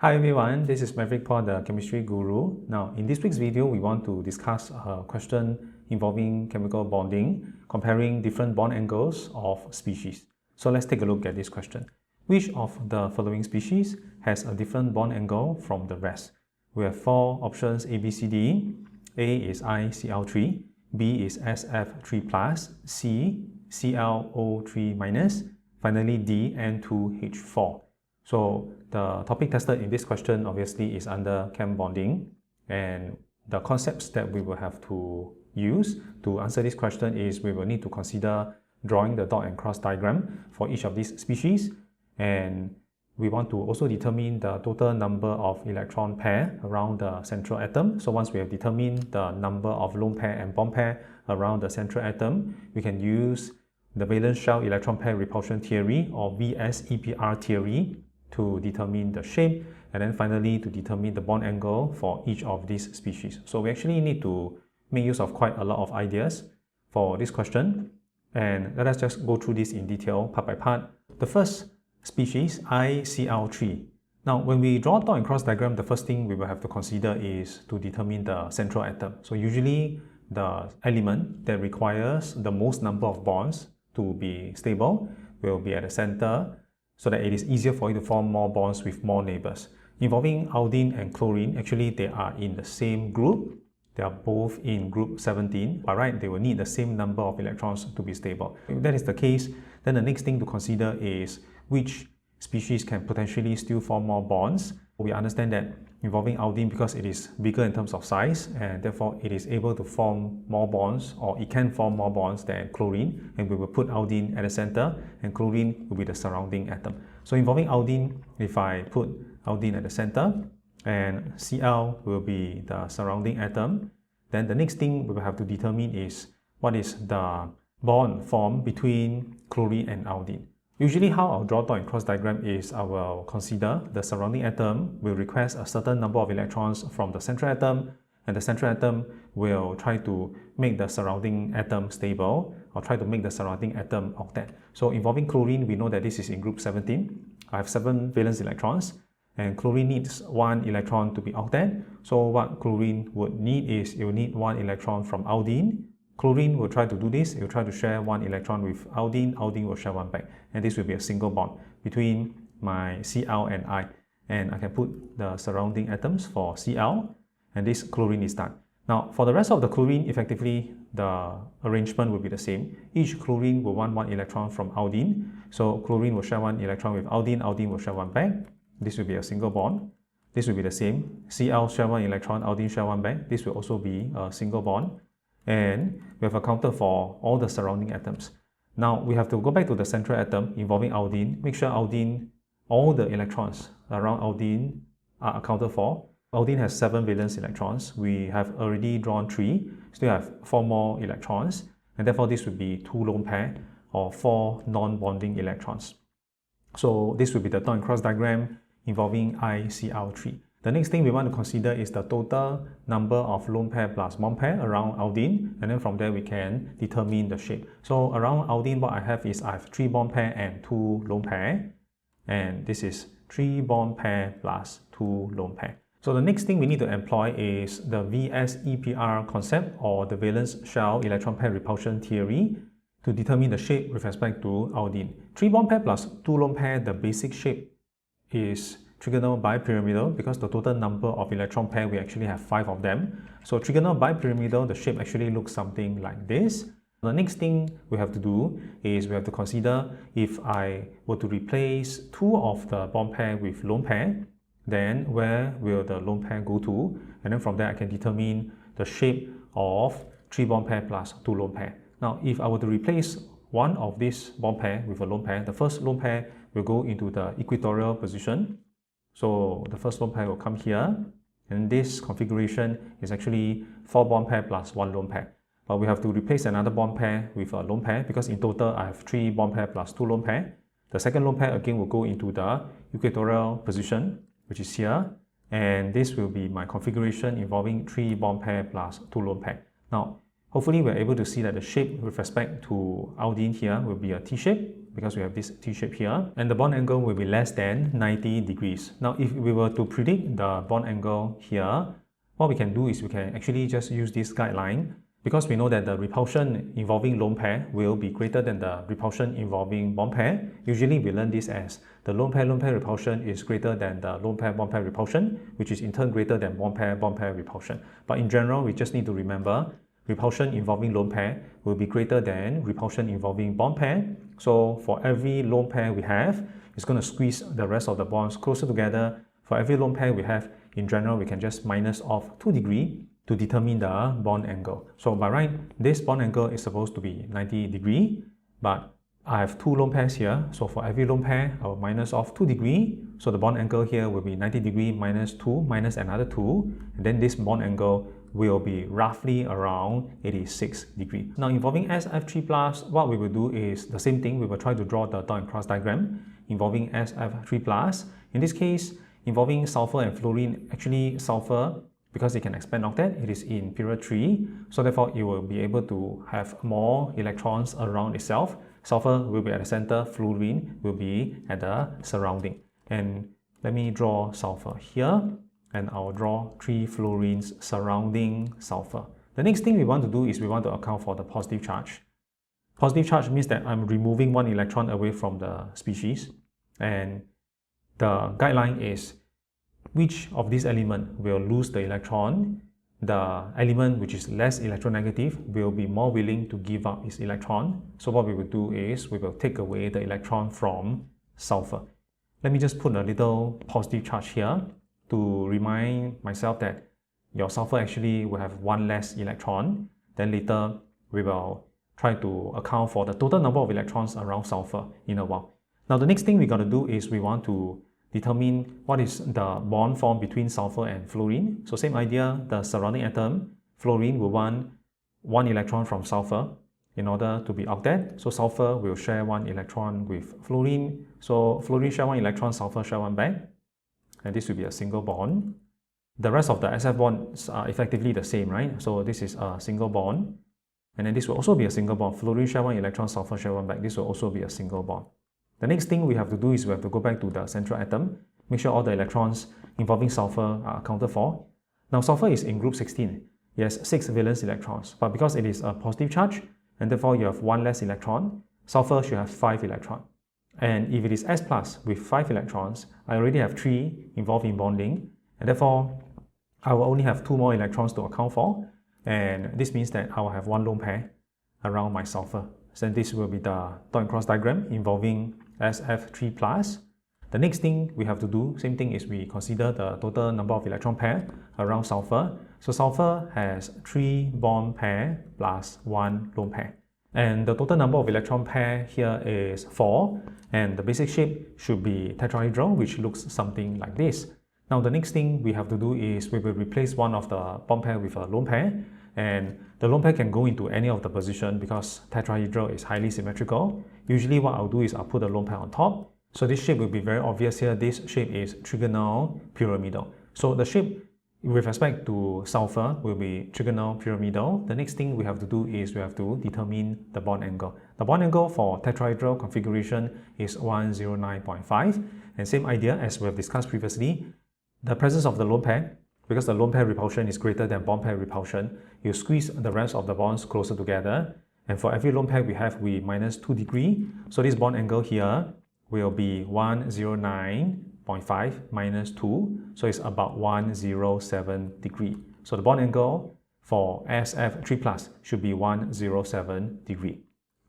Hi everyone, this is Maverick Paul, the chemistry guru. Now, in this week's video, we want to discuss a question involving chemical bonding, comparing different bond angles of species. So let's take a look at this question. Which of the following species has a different bond angle from the rest? We have four options A, B, C, D. A is ICl3, B is SF3+, C, ClO3-, finally D, N2H4. So the topic tested in this question obviously is under chem bonding, and the concepts that we will have to use to answer this question is we will need to consider drawing the dot and cross diagram for each of these species, and we want to also determine the total number of electron pair around the central atom. So once we have determined the number of lone pair and bond pair around the central atom, we can use the valence shell electron pair repulsion theory or VSEPR theory to determine the shape, and then finally to determine the bond angle for each of these species. So we actually need to make use of quite a lot of ideas for this question, and let us just go through this in detail part by part. The first species, ICl3. Now when we draw dot and cross diagram, the first thing we will have to consider is to determine the central atom. So usually the element that requires the most number of bonds to be stable will be at the center, so that it is easier for you to form more bonds with more neighbors. Involving iodine and chlorine, actually they are in the same group. They are both in group 17. By right, they will need the same number of electrons to be stable. If that is the case, then the next thing to consider is which species can potentially still form more bonds. We understand that involving iodine, because it is bigger in terms of size, and therefore it is able to form more bonds, or it can form more bonds than chlorine, and we will put iodine at the center and chlorine will be the surrounding atom. So involving iodine, if I put iodine at the center and Cl will be the surrounding atom, then the next thing we will have to determine is what is the bond formed between chlorine and iodine. Usually how I'll draw dot and cross diagram is I will consider the surrounding atom will request a certain number of electrons from the central atom, and the central atom will try to make the surrounding atom stable, or try to make the surrounding atom octet. So involving chlorine, we know that this is in group 17. I have 7 valence electrons, and chlorine needs 1 electron to be octet. So what chlorine would need is it will need 1 electron from iodine. Chlorine will try to do this. It will try to share 1 electron with iodine. Iodine will share 1 back, and this will be a single bond between my Cl and I. And I can put the surrounding atoms for Cl, and this chlorine is done. Now for the rest of the chlorine, effectively the arrangement will be the same. Each chlorine will want 1 electron from iodine, so chlorine will share 1 electron with iodine. Iodine will share 1 back. This will be a single bond. This will be the same. Cl share 1 electron, iodine share 1 back. This will also be a single bond. And we have accounted for all the surrounding atoms. Now we have to go back to the central atom involving iodine. Make sure iodine, all the electrons around iodine are accounted for. Iodine has 7 valence electrons. We have already drawn 3, still have 4 more electrons, and therefore this would be 2 lone pair or 4 non-bonding electrons. So this will be the dot and cross diagram involving ICl3. The next thing we want to consider is the total number of lone pair plus bond pair around iodine, and then from there we can determine the shape. So around iodine, what I have is I have 3 bond pair and 2 lone pair, and this is 3 bond pair plus 2 lone pair. So the next thing we need to employ is the VSEPR concept, or the valence shell electron pair repulsion theory, to determine the shape with respect to iodine. 3 bond pair plus 2 lone pair, the basic shape is trigonal bipyramidal, because the total number of electron pair, we actually have 5 of them. So trigonal bipyramidal, the shape actually looks something like this. The next thing we have to do is we have to consider if I were to replace 2 of the bond pair with lone pair, then where will the lone pair go to? And then from there I can determine the shape of 3 bond pair plus 2 lone pair. Now if I were to replace one of these bond pair with a lone pair, the first lone pair will go into the equatorial position. So the first lone pair will come here, and this configuration is actually 4 bond pair plus 1 lone pair. But we have to replace another bond pair with a lone pair, because in total I have 3 bond pair plus 2 lone pair. The second lone pair again will go into the equatorial position, which is here, and this will be my configuration involving 3 bond pair plus 2 lone pair. Now hopefully we're able to see that the shape with respect to iodine here will be a T-shape because we have this T-shape here, and the bond angle will be less than 90 degrees. Now, if we were to predict the bond angle here, what we can do is we can actually just use this guideline, because we know that the repulsion involving lone pair will be greater than the repulsion involving bond pair. Usually we learn this as the lone pair repulsion is greater than the lone pair bond pair repulsion, which is in turn greater than bond pair repulsion. But in general, we just need to remember repulsion involving lone pair will be greater than repulsion involving bond pair. So for every lone pair we have, it's going to squeeze the rest of the bonds closer together. For every lone pair we have, in general, we can just minus off 2 degrees to determine the bond angle. So by right, this bond angle is supposed to be 90 degrees, but I have 2 lone pairs here. So for every lone pair, I will minus off 2 degrees. So the bond angle here will be 90 degrees minus 2 minus another 2. And then this bond angle will be roughly around 86 degrees. Now involving SF3+, what we will do is the same thing. We will try to draw the dot and cross diagram involving SF3+. In this case, involving sulfur and fluorine, actually sulfur, because it can expand octet, it is in period 3. So therefore, it will be able to have more electrons around itself. Sulfur will be at the center, fluorine will be at the surrounding. And let me draw sulfur here, and I'll draw 3 fluorines surrounding sulfur. The next thing we want to do is we want to account for the positive charge. Positive charge means that I'm removing 1 electron away from the species, and the guideline is which of these elements will lose the electron. The element which is less electronegative will be more willing to give up its electron. So what we will do is we will take away the electron from sulfur. Let me just put a little positive charge here to remind myself that your sulfur actually will have 1 less electron. Then later we will try to account for the total number of electrons around sulfur in a while. Now the next thing we got to do is we want to determine what is the bond formed between sulfur and fluorine. So same idea, the surrounding atom, fluorine will want 1 electron from sulfur in order to be octet. So sulfur will share 1 electron with fluorine. So fluorine share 1 electron, sulfur share 1 back. And this will be a single bond. The rest of the SF bonds are effectively the same, right? So this is a single bond. And then this will also be a single bond. Fluorine share 1 electron, sulfur share 1 back. This will also be a single bond. The next thing we have to do is we have to go back to the central atom, make sure all the electrons involving sulfur are accounted for. Now sulfur is in group 16. It has 6 valence electrons, but because it is a positive charge, and therefore you have 1 less electron, sulfur should have 5 electrons. And if it is S plus with 5 electrons, I already have 3 involved in bonding, and therefore I will only have 2 more electrons to account for, and this means that I will have 1 lone pair around my sulfur. So this will be the dot and cross diagram involving SF3+. The next thing we have to do, same thing, is we consider the total number of electron pair around sulfur. So sulfur has 3 bond pair plus 1 lone pair. And the total number of electron pair here is 4. And the basic shape should be tetrahedral, which looks something like this. Now the next thing we have to do is we will replace one of the bond pair with a lone pair. And the lone pair can go into any of the position because tetrahedral is highly symmetrical. Usually what I'll do is I'll put a lone pair on top. So this shape will be very obvious here. This shape is trigonal pyramidal. So the shape with respect to sulfur will be trigonal pyramidal. The next thing we have to do is we have to determine the bond angle. The bond angle for tetrahedral configuration is 109.5. And same idea as we have discussed previously, the presence of the lone pair, because the lone pair repulsion is greater than bond pair repulsion, you squeeze the rest of the bonds closer together. And for every lone pair we have, we minus 2 degrees. So this bond angle here will be 109.5 minus 2. So it's about 107 degrees. So the bond angle for SF3+ should be 107 degrees.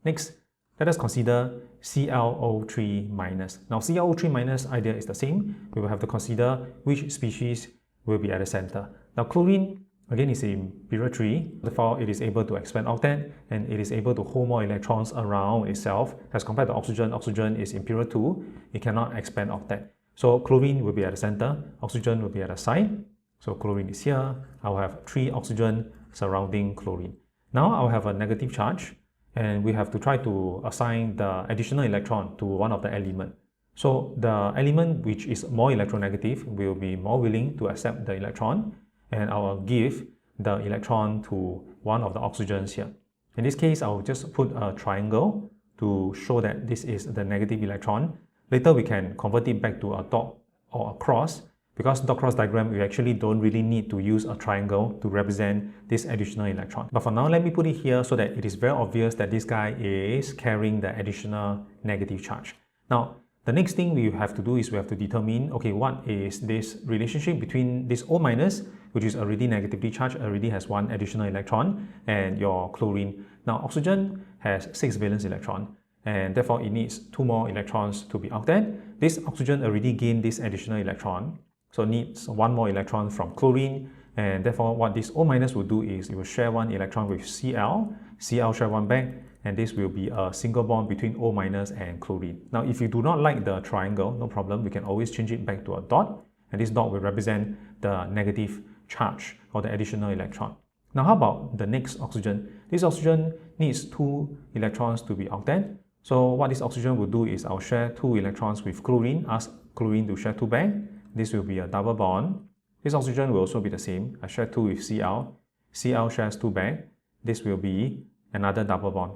Next, let us consider ClO3 minus. Now ClO3 minus idea is the same. We will have to consider which species will be at the center. Now chlorine again is in period 3, therefore it is able to expand octet and it is able to hold more electrons around itself as compared to oxygen. Oxygen is in period 2, it cannot expand octet. So chlorine will be at the center, oxygen will be at the side. So chlorine is here, I will have 3 oxygen surrounding chlorine. Now I will have a negative charge and we have to try to assign the additional electron to one of the elements. So the element which is more electronegative will be more willing to accept the electron, and I will give the electron to one of the oxygens here. In this case, I'll just put a triangle to show that this is the negative electron. Later, we can convert it back to a dot or a cross. Because dot cross diagram, we actually don't really need to use a triangle to represent this additional electron. But for now, let me put it here so that it is very obvious that this guy is carrying the additional negative charge. Now, the next thing we have to do is we have to determine, okay, what is this relationship between this O minus, which is already negatively charged, already has one additional electron, and your chlorine. Now, oxygen has 6 valence electron, and therefore it needs 2 more electrons to be octet. This oxygen already gained this additional electron, so it needs 1 more electron from chlorine, and therefore what this O minus will do is it will share 1 electron with Cl, Cl share 1 back, and this will be a single bond between O minus and chlorine. Now, if you do not like the triangle, no problem, we can always change it back to a dot, and this dot will represent the negative charge or the additional electron. Now, how about the next oxygen? This oxygen needs 2 electrons to be octet. So what this oxygen will do is I'll share 2 electrons with chlorine, ask chlorine to share 2 back. This will be a double bond. This oxygen will also be the same. I share 2 with Cl. Cl shares 2 back. This will be another double bond.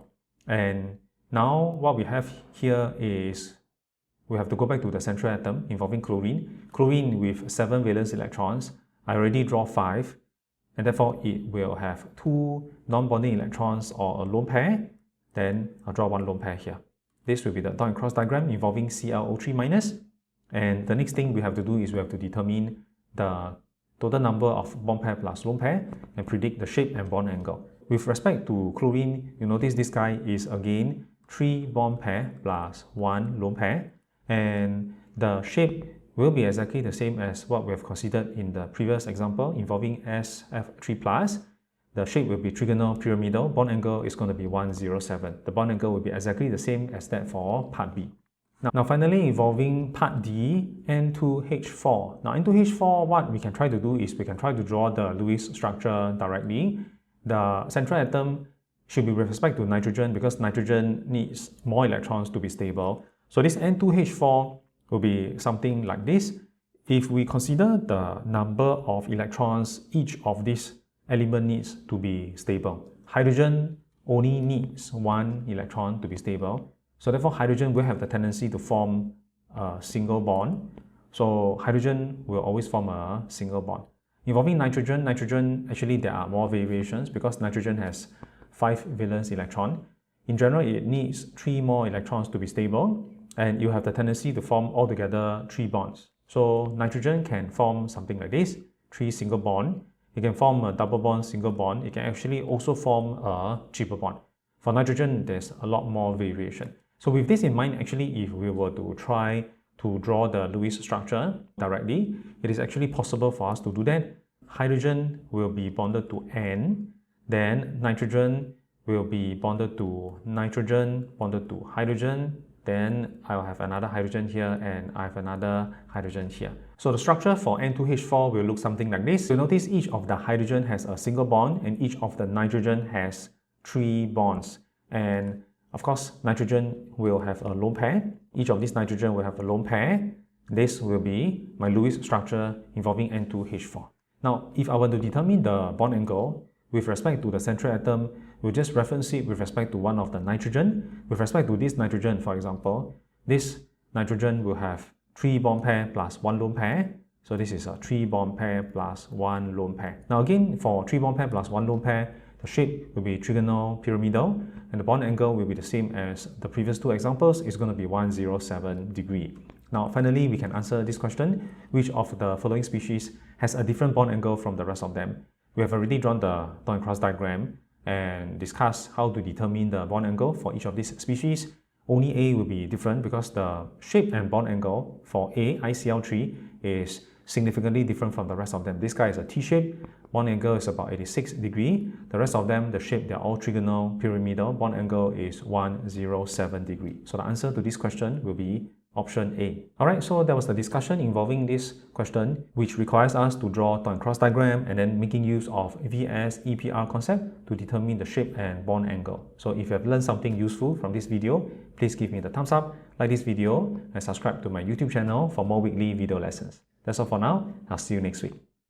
And now what we have here is we have to go back to the central atom involving chlorine. Chlorine with 7 valence electrons. I already draw 5, and therefore it will have 2 non-bonding electrons or a lone pair. Then I'll draw 1 lone pair here. This will be the dot and cross diagram involving ClO3 minus. And the next thing we have to do is we have to determine the total number of bond pair plus lone pair and predict the shape and bond angle. With respect to chlorine, you notice this guy is again 3 bond pair plus 1 lone pair, and the shape will be exactly the same as what we have considered in the previous example involving SF3+. The shape will be trigonal pyramidal. Bond angle is going to be 107. The bond angle will be exactly the same as that for part B. Now finally, involving part D, N2H4. Now N2H4, what we can try to do is we can try to draw the Lewis structure directly. The central atom should be with respect to nitrogen because nitrogen needs more electrons to be stable. So this N2H4 will be something like this. If we consider the number of electrons each of these elements needs to be stable, hydrogen only needs 1 electron to be stable. So therefore, hydrogen will have the tendency to form a single bond. So hydrogen will always form a single bond. Involving nitrogen, actually there are more variations because nitrogen has 5 valence electrons. In general, it needs 3 more electrons to be stable, and you have the tendency to form altogether 3 bonds. So nitrogen can form something like this, 3 single bond. It can form a double bond, single bond. It can actually also form a triple bond. For nitrogen, there's a lot more variation. So with this in mind, actually, if we were to try to draw the Lewis structure directly, it is actually possible for us to do that. Hydrogen will be bonded to N, then nitrogen will be bonded to nitrogen, bonded to hydrogen, then I'll have another hydrogen here and I have another hydrogen here. So the structure for N2H4 will look something like this. So notice each of the hydrogen has a single bond and each of the nitrogen has 3 bonds. And of course, nitrogen will have a lone pair. Each of these nitrogen will have a lone pair. This will be my Lewis structure involving N2H4. Now, if I were to determine the bond angle with respect to the central atom, we'll just reference it with respect to one of the nitrogen. With respect to this nitrogen, for example, this nitrogen will have 3 bond pair plus 1 lone pair. So this is a 3 bond pair plus 1 lone pair. Now again, for 3 bond pair plus 1 lone pair, the shape will be trigonal pyramidal, and the bond angle will be the same as the previous 2 examples. It's going to be 107 degree. Now finally, we can answer this question: which of the following species has a different bond angle from the rest of them? We have already drawn the dot and cross diagram and discussed how to determine the bond angle for each of these species. Only A will be different because the shape and bond angle for A, ICl3, is significantly different from the rest of them. This guy is a T-shape, bond angle is about 86 degree. The rest of them, the shape, they're all trigonal pyramidal, bond angle is 107 degree. So the answer to this question will be option A. Alright, so that was the discussion involving this question, which requires us to draw dot and cross diagram and then making use of VSEPR concept to determine the shape and bond angle. So if you have learned something useful from this video, please give me the thumbs up, like this video, and subscribe to my YouTube channel for more weekly video lessons. That's all for now. I'll see you next week.